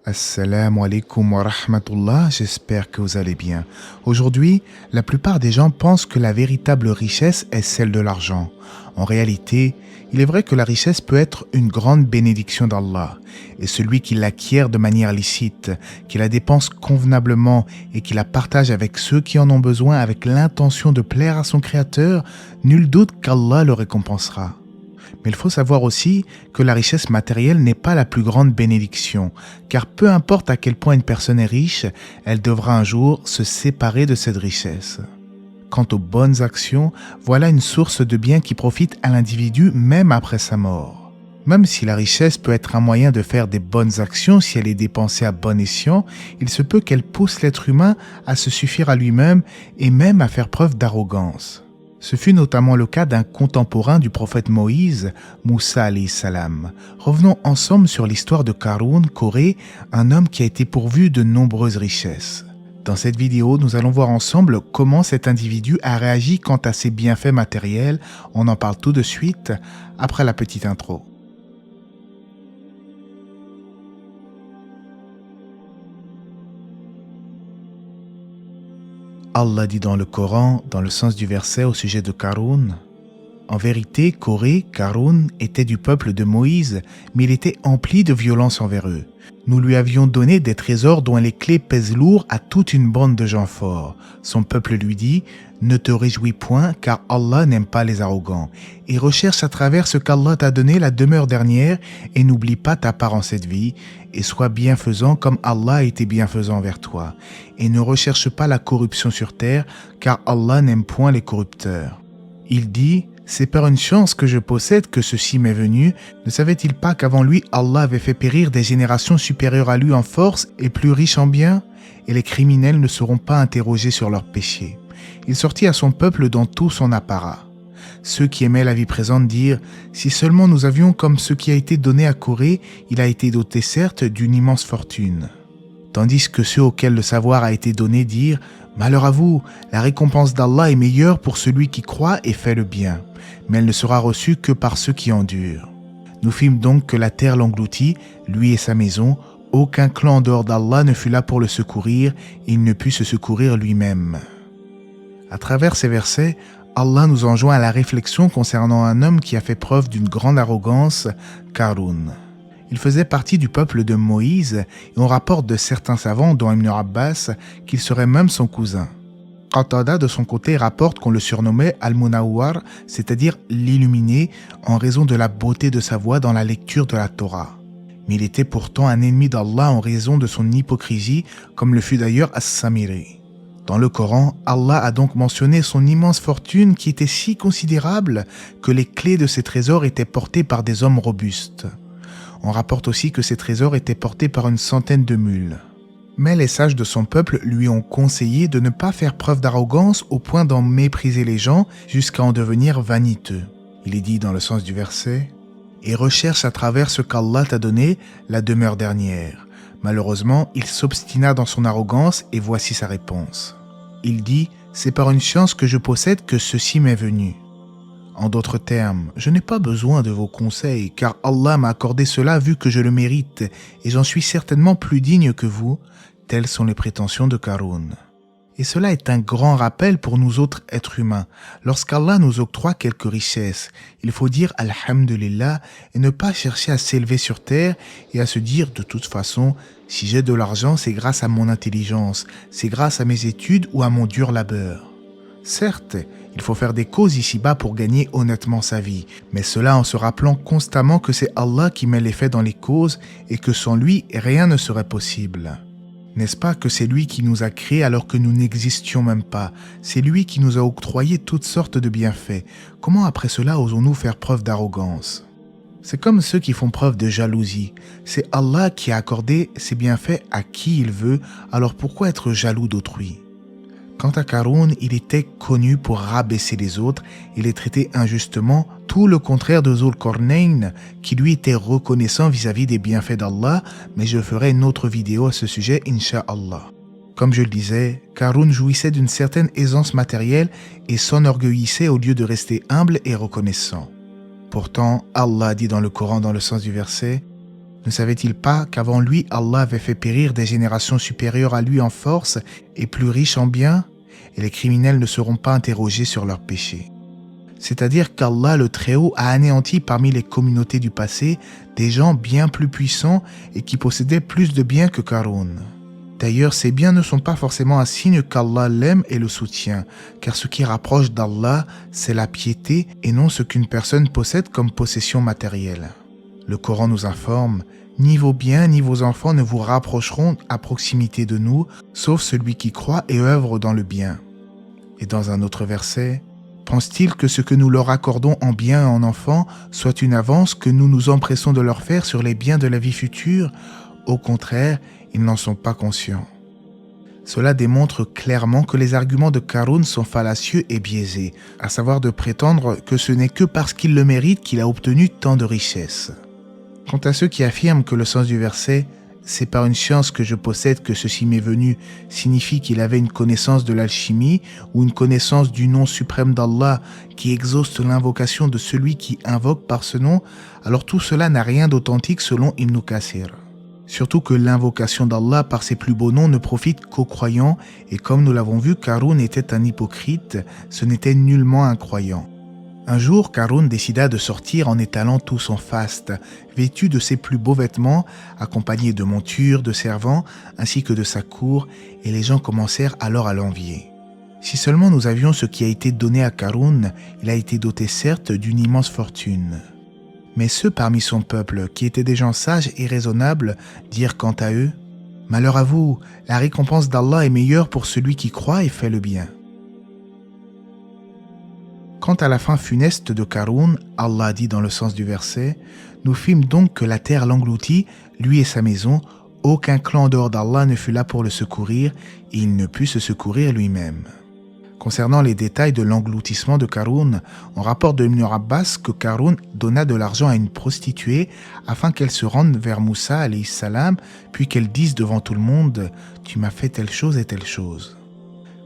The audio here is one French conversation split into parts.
Assalamu alaikum wa rahmatullah, j'espère que vous allez bien. Aujourd'hui, la plupart des gens pensent que la véritable richesse est celle de l'argent. En réalité, il est vrai que la richesse peut être une grande bénédiction d'Allah. Et celui qui l'acquiert de manière licite, qui la dépense convenablement et qui la partage avec ceux qui en ont besoin avec l'intention de plaire à son Créateur, nul doute qu'Allah le récompensera. Mais il faut savoir aussi que la richesse matérielle n'est pas la plus grande bénédiction, car peu importe à quel point une personne est riche, elle devra un jour se séparer de cette richesse. Quant aux bonnes actions, voilà une source de bien qui profite à l'individu même après sa mort. Même si la richesse peut être un moyen de faire des bonnes actions si elle est dépensée à bon escient, il se peut qu'elle pousse l'être humain à se suffire à lui-même et même à faire preuve d'arrogance. Ce fut notamment le cas d'un contemporain du prophète Moïse, Moussa alayhi salam. Revenons ensemble sur l'histoire de Qarûn, Corée, un homme qui a été pourvu de nombreuses richesses. Dans cette vidéo, nous allons voir ensemble comment cet individu a réagi quant à ses bienfaits matériels. On en parle tout de suite, après la petite intro. Allah dit dans le Coran, dans le sens du verset au sujet de Qarûn, « En vérité, Corée, Qarûn, était du peuple de Moïse, mais il était empli de violence envers eux. Nous lui avions donné des trésors dont les clés pèsent lourd à toute une bande de gens forts. Son peuple lui dit, « Ne te réjouis point, car Allah n'aime pas les arrogants. Et recherche à travers ce qu'Allah t'a donné la demeure dernière, et n'oublie pas ta part en cette vie, et sois bienfaisant comme Allah a été bienfaisant envers toi. Et ne recherche pas la corruption sur terre, car Allah n'aime point les corrupteurs. » Il dit, « C'est par une chance que je possède que ceci m'est venu. Ne savait-il pas qu'avant lui, Allah avait fait périr des générations supérieures à lui en force et plus riches en biens? Et les criminels ne seront pas interrogés sur leurs péchés. » Il sortit à son peuple dans tout son apparat. Ceux qui aimaient la vie présente dirent, « Si seulement nous avions comme ce qui a été donné à Corée, il a été doté certes d'une immense fortune. » Tandis que ceux auxquels le savoir a été donné dirent, « Malheur à vous, la récompense d'Allah est meilleure pour celui qui croit et fait le bien, mais elle ne sera reçue que par ceux qui endurent. » Nous fîmes donc que la terre l'engloutit, lui et sa maison. Aucun clan en dehors d'Allah ne fut là pour le secourir, et il ne put se secourir lui-même. À travers ces versets, Allah nous enjoint à la réflexion concernant un homme qui a fait preuve d'une grande arrogance, Qarûn. Il faisait partie du peuple de Moïse et on rapporte de certains savants, dont Ibn Abbas, qu'il serait même son cousin. Qatada, de son côté, rapporte qu'on le surnommait Al-Munawwar, c'est-à-dire l'illuminé, en raison de la beauté de sa voix dans la lecture de la Torah. Mais il était pourtant un ennemi d'Allah en raison de son hypocrisie, comme le fut d'ailleurs As-Samiri. Dans le Coran, Allah a donc mentionné son immense fortune qui était si considérable que les clés de ses trésors étaient portées par des hommes robustes. On rapporte aussi que ces trésors étaient portés par une centaine de mules. Mais les sages de son peuple lui ont conseillé de ne pas faire preuve d'arrogance au point d'en mépriser les gens jusqu'à en devenir vaniteux. Il est dit dans le sens du verset, « Et recherche à travers ce qu'Allah t'a donné la demeure dernière. » Malheureusement, il s'obstina dans son arrogance et voici sa réponse. Il dit, « C'est par une chance que je possède que ceci m'est venu. » En d'autres termes, je n'ai pas besoin de vos conseils, car Allah m'a accordé cela vu que je le mérite, et j'en suis certainement plus digne que vous. Telles sont les prétentions de Qarûn. Et cela est un grand rappel pour nous autres êtres humains. Lorsqu'Allah nous octroie quelques richesses, il faut dire Alhamdulillah et ne pas chercher à s'élever sur terre et à se dire de toute façon, si j'ai de l'argent, c'est grâce à mon intelligence, c'est grâce à mes études ou à mon dur labeur. Certes, il faut faire des causes ici-bas pour gagner honnêtement sa vie, mais cela en se rappelant constamment que c'est Allah qui met les faits dans les causes et que sans lui, rien ne serait possible. N'est-ce pas que c'est lui qui nous a créés alors que nous n'existions même pas? C'est lui qui nous a octroyé toutes sortes de bienfaits. Comment après cela osons-nous faire preuve d'arrogance? C'est comme ceux qui font preuve de jalousie. C'est Allah qui a accordé ses bienfaits à qui il veut, alors pourquoi être jaloux d'autrui? Quant à Qarûn, il était connu pour rabaisser les autres et les traiter injustement, tout le contraire de Zulqarnayn, qui lui était reconnaissant vis-à-vis des bienfaits d'Allah, mais je ferai une autre vidéo à ce sujet, Inch'Allah. Comme je le disais, Qarûn jouissait d'une certaine aisance matérielle et s'enorgueillissait au lieu de rester humble et reconnaissant. Pourtant, Allah dit dans le Coran dans le sens du verset, Ne savait-il pas qu'avant lui, Allah avait fait périr des générations supérieures à lui en force et plus riches en biens? Et les criminels ne seront pas interrogés sur leurs péchés. C'est-à-dire qu'Allah le Très-Haut a anéanti parmi les communautés du passé des gens bien plus puissants et qui possédaient plus de biens que Qarûn. D'ailleurs, ces biens ne sont pas forcément un signe qu'Allah l'aime et le soutient, car ce qui rapproche d'Allah, c'est la piété et non ce qu'une personne possède comme possession matérielle. Le Coran nous informe « Ni vos biens ni vos enfants ne vous rapprocheront à proximité de nous, sauf celui qui croit et œuvre dans le bien. » Et dans un autre verset, « Pense-t-il que ce que nous leur accordons en biens et en enfants soit une avance que nous nous empressons de leur faire sur les biens de la vie future? Au contraire, ils n'en sont pas conscients. » Cela démontre clairement que les arguments de Qarûn sont fallacieux et biaisés, à savoir de prétendre que ce n'est que parce qu'il le mérite qu'il a obtenu tant de richesses. Quant à ceux qui affirment que le sens du verset « c'est par une science que je possède que ceci m'est venu » signifie qu'il avait une connaissance de l'alchimie ou une connaissance du nom suprême d'Allah qui exauce l'invocation de celui qui invoque par ce nom, alors tout cela n'a rien d'authentique selon Ibn Kathir. Surtout que l'invocation d'Allah par ses plus beaux noms ne profite qu'aux croyants et comme nous l'avons vu, Qarûn était un hypocrite, ce n'était nullement un croyant. Un jour, Qarûn décida de sortir en étalant tout son faste, vêtu de ses plus beaux vêtements, accompagné de montures, de servants, ainsi que de sa cour, et les gens commencèrent alors à l'envier. Si seulement nous avions ce qui a été donné à Qarûn, il a été doté certes d'une immense fortune. Mais ceux parmi son peuple, qui étaient des gens sages et raisonnables, dirent quant à eux « Malheur à vous, la récompense d'Allah est meilleure pour celui qui croit et fait le bien. » Quant à la fin funeste de Qarûn, Allah dit dans le sens du verset « Nous fîmes donc que la terre l'engloutit, lui et sa maison, aucun clan en dehors d'Allah ne fut là pour le secourir, et il ne put se secourir lui-même. » Concernant les détails de l'engloutissement de Qarûn, on rapporte de Ibn Abbas que Qarûn donna de l'argent à une prostituée afin qu'elle se rende vers Moussa alayhi salam, puis qu'elle dise devant tout le monde « Tu m'as fait telle chose et telle chose ».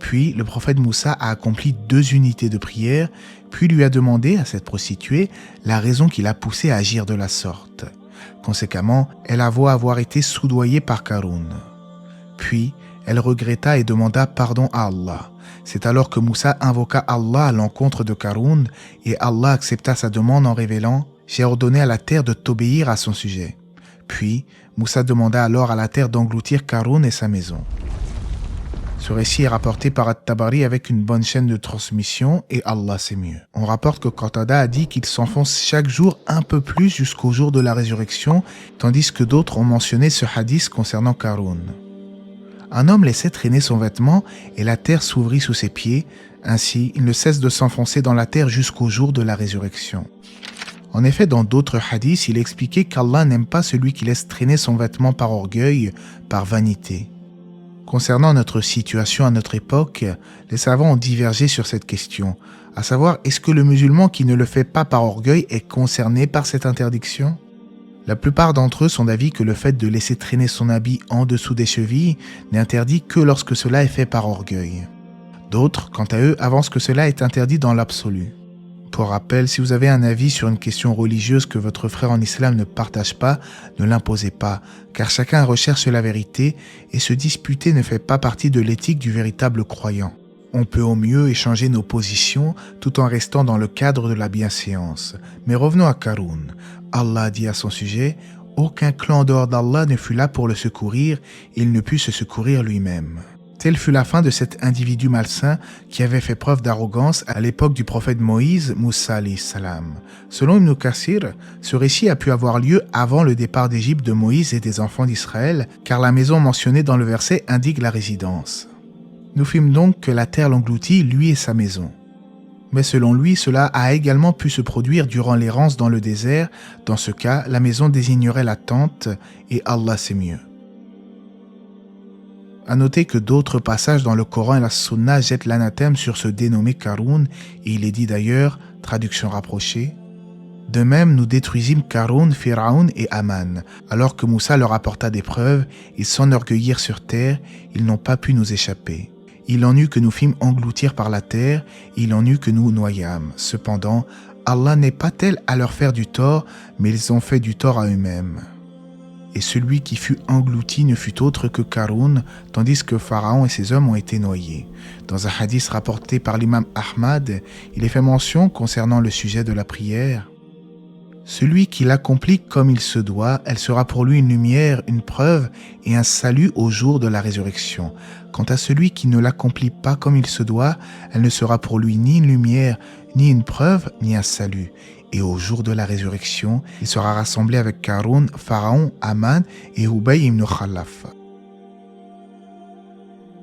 Puis le prophète Moussa a accompli 2 unités de prière, puis lui a demandé à cette prostituée la raison qui l'a poussée à agir de la sorte. Conséquemment, elle avoua avoir été soudoyée par Qarûn. Puis, elle regretta et demanda pardon à Allah. C'est alors que Moussa invoqua Allah à l'encontre de Qarûn et Allah accepta sa demande en révélant « J'ai ordonné à la terre de t'obéir à son sujet. » Puis, Moussa demanda alors à la terre d'engloutir Qarûn et sa maison. Ce récit est rapporté par At-Tabari avec une bonne chaîne de transmission et Allah sait mieux. On rapporte que Qatada a dit qu'il s'enfonce chaque jour un peu plus jusqu'au jour de la résurrection, tandis que d'autres ont mentionné ce hadith concernant Qarûn. Un homme laissait traîner son vêtement et la terre s'ouvrit sous ses pieds. Ainsi, il ne cesse de s'enfoncer dans la terre jusqu'au jour de la résurrection. En effet, dans d'autres hadiths, il est expliqué qu'Allah n'aime pas celui qui laisse traîner son vêtement par orgueil, par vanité. Concernant notre situation à notre époque, les savants ont divergé sur cette question, à savoir est-ce que le musulman qui ne le fait pas par orgueil est concerné par cette interdiction? La plupart d'entre eux sont d'avis que le fait de laisser traîner son habit en dessous des chevilles n'est interdit que lorsque cela est fait par orgueil. D'autres, quant à eux, avancent que cela est interdit dans l'absolu. Pour rappel, si vous avez un avis sur une question religieuse que votre frère en islam ne partage pas, ne l'imposez pas, car chacun recherche la vérité et se disputer ne fait pas partie de l'éthique du véritable croyant. On peut au mieux échanger nos positions tout en restant dans le cadre de la bienséance. Mais revenons à Qarûn. Allah dit à son sujet « Aucun clan en dehors d'Allah ne fut là pour le secourir, et il ne put se secourir lui-même. » Telle fut la fin de cet individu malsain qui avait fait preuve d'arrogance à l'époque du prophète Moïse, Moussa alayhi salam. Selon Ibn Kathir, ce récit a pu avoir lieu avant le départ d'Égypte de Moïse et des enfants d'Israël, car la maison mentionnée dans le verset indique la résidence. Nous fîmes donc que la terre l'engloutit, lui et sa maison. Mais selon lui, cela a également pu se produire durant l'errance dans le désert. Dans ce cas, la maison désignerait la tente et Allah sait mieux. À noter que d'autres passages dans le Coran et la Sunna jettent l'anathème sur ce dénommé Qarûn, et il est dit d'ailleurs, traduction rapprochée, « De même, nous détruisîmes Qarûn, Pharaon et Aman. Alors que Moussa leur apporta des preuves, ils s'enorgueillirent sur terre, ils n'ont pas pu nous échapper. Il en eut que nous fîmes engloutir par la terre, il en eut que nous noyâmes. Cependant, Allah n'est pas tel à leur faire du tort, mais ils ont fait du tort à eux-mêmes. » et celui qui fut englouti ne fut autre que Qarun, tandis que Pharaon et ses hommes ont été noyés. Dans un hadith rapporté par l'imam Ahmad, il est fait mention concernant le sujet de la prière. Celui qui l'accomplit comme il se doit, elle sera pour lui une lumière, une preuve et un salut au jour de la résurrection. Quant à celui qui ne l'accomplit pas comme il se doit, elle ne sera pour lui ni une lumière, ni une preuve, ni un salut. Et au jour de la résurrection, il sera rassemblé avec Qarun, Pharaon, Aman et Ubay ibn Khalaf.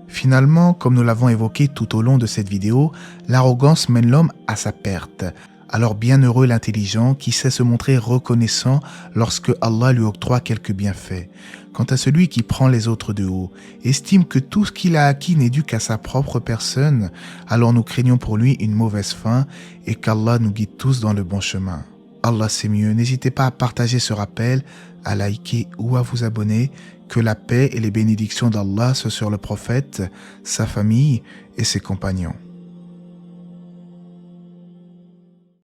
Finalement, comme nous l'avons évoqué tout au long de cette vidéo, l'arrogance mène l'homme à sa perte. Alors bienheureux l'intelligent qui sait se montrer reconnaissant lorsque Allah lui octroie quelques bienfaits. Quant à celui qui prend les autres de haut, estime que tout ce qu'il a acquis n'est dû qu'à sa propre personne, alors nous craignons pour lui une mauvaise fin et qu'Allah nous guide tous dans le bon chemin. Allah c'est mieux, n'hésitez pas à partager ce rappel, à liker ou à vous abonner, que la paix et les bénédictions d'Allah soient sur le prophète, sa famille et ses compagnons.